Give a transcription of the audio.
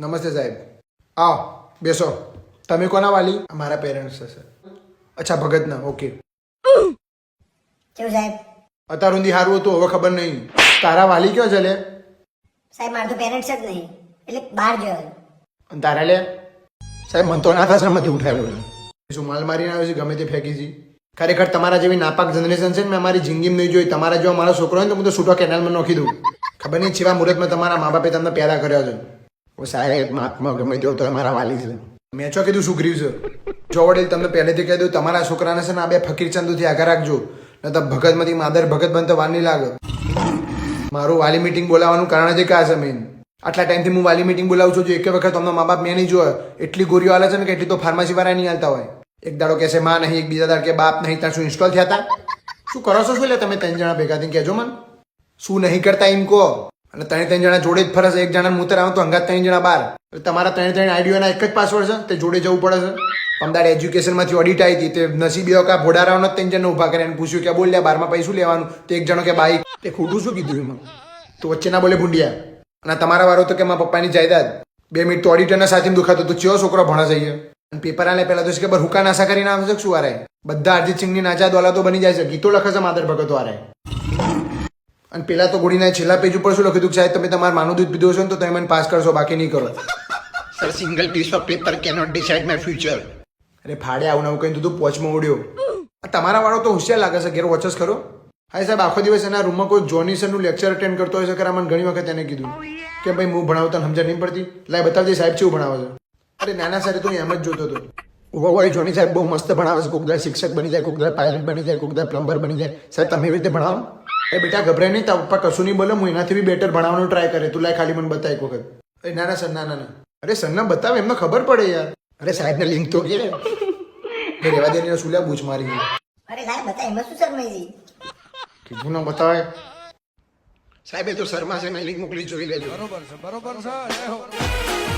નમસ્તે સાહેબ. આવો બેસો. તમે કોના વાલી? મારા પેરેન્ટ્સ છે સર. અચ્છા ભગતના. ઓકે. કેવું સાહેબ? અત્યાર સુધી સારું હતું, હવે ખબર નહીં. તારા વાલી કયો છે લે? સાહેબ મારે તો પેરેન્ટ્સ જ નહીં, એટલે બહાર ગયો. અને તારા લે? સાહેબ મન તો અનાથાશ્રમમાંથી ઉઠાવેલો છે. શું માલ મારીને આવ્યો છે? ગમે તે ફેંકી છે. ખરેખર તમારા જેવી નાપાક જનરેશન છે ને મેં અમારી જિંદગીમાં નહીં જોઈ. તમારા જેવો મારો છોકરો હોય ને તો હું તો છૂટો કેનાલમાં નાખી દઉં. ખબર નહીં છેવા મુહૂર્તમાં તમારા મા બાપે તમને પેદા કર્યો છે. ઓ સાહેબ માપમાં ગમે તેવો તો મારા વાલી છે. મેં ચો કીધું શું કર્યું છે? જો વડીલ તમને પહેલેથી કહી દઉં, તમારા છોકરાને છે ને આ બે ફકીર ચંદુથી આગળ રાખજો, ન તો ભગતમાંથી માદર ભગત બનતો વાર નહીં લાગે. મારું વાલી મીટિંગ બોલાવવાનું કારણ જ એક આ છે મેન. આટલા ટાઈમથી હું વાલી મીટિંગ બોલાવું છું, જો એક વખત તમને મા બાપ મેં નહીં જોયો. એટલી ગોરીઓ હાલે છે ને કે એટલી તો ફાર્મસી વાળા નહીં હાલતા હોય. એક દાડો કહેશે માં નહીં, એક બીજા દાડો કે બાપ નહીં. ત્યાં શું ઇન્સ્ટોલ થયા હતા? શું કરો છો? શું લે તમે ત્રણ જણા ભેગા થઈને કહેજો મને શું નહીં કરતા એમ કહો. અને ત્રણ જણા જોડે જ ફરશે. એક જણા મૂતર આવે તો હંગાત ત્રણ જણા બહાર. તમારા ત્રણ આઈડીઓના એક જ પાસવર્ડ છે, તે જોડે જવું પડે છે. અમદાવાદ એજ્યુકેશનમાંથી ઓડિટ આવી હતી, તે નસીબી કા ભોડારાઓનો ત્રણ જણને ઉભા કરીને પૂછ્યું કે બોલ્યા બારમાં પૈસું લેવાનું, તો એક જણો કે બાઈક. તે ખોટું શું કીધું એમાં? તો વચ્ચે ના બોલે ભૂંડિયા. અને તમારા વારો તો કે મારા પપ્પાની જાયદાદ 2 મિનિટ તો ઓડિટરના સાથે દુખાતો તો ચેવો છોકરો ભણા જઈએ. અને પેપર આલે પહેલા તો ખબર હુકા નાસા કરીને આવે છે શું વારે? બધા અરજીત સિંહની નાચા દોલા તો બની જાય છે, ગીતો લખે છે માદર ભગત વારે. અને પેલા તો ગોળીના છેલ્લા પેજ ઉપર શું લખ્યું? સાહેબ તમે તમારું માનું દૂધ પીધો છો ને તો તમે મને પાસ કરશો, બાકી નહીં કરો. Sir single piece of paper cannot decide my future. અરે ફાડે આવું નવું કઈ તું પોચમાં ઉડ્યો. તમારા વાળો તો હોશિયાર લાગે છે, ઘેર વોચસ ખરો. હા સાહેબ આખો દિવસ એના રૂમમાં કોઈ જોની સરનું લેક્ચર અટેન્ડ કરતો હોય છે. ખરા મને ઘણી વખત એને કીધું કે ભાઈ હું ભણાવતા સમજ નહીં પડતી, લાય બતાવજે સાહેબ કેવું ભણાવે છે. અરે નાના સાહેબ તો એમ જ જોતો હતો. ઓહો જોની સાહેબ બહુ મસ્ત ભણાવે છે. કોકદાર શિક્ષક બની જાય, કોકદાર પાયલટ બની જાય, કોકદાર પ્લમ્બર બની જાય. સાહેબ તમે એવી રીતે ભણાવો? એ બેટા ગભરાય નહીં, તારા પપ્પા કશું નહીં બોલે. હું એનાથી બી બેટર ભણાવવાનું ટ્રાય કરે. તું લાય ખાલી મને બતાય એક વખત. અરે ના ના સર, ના ના ના. અરે સરને બતાવે, એમને ખબર પડે યાર. અરે સાહેબને લિંક તો કે રેવા દે, શું લે બૂચ મારી. અરે સાહેબ બતાય, એમાં શું શરમાઈ છે? કીધું ના બતાવે. સાહેબ એ તો શર્મા છે, લિંક મોકલી જોઈ લેજો. બરોબર છે.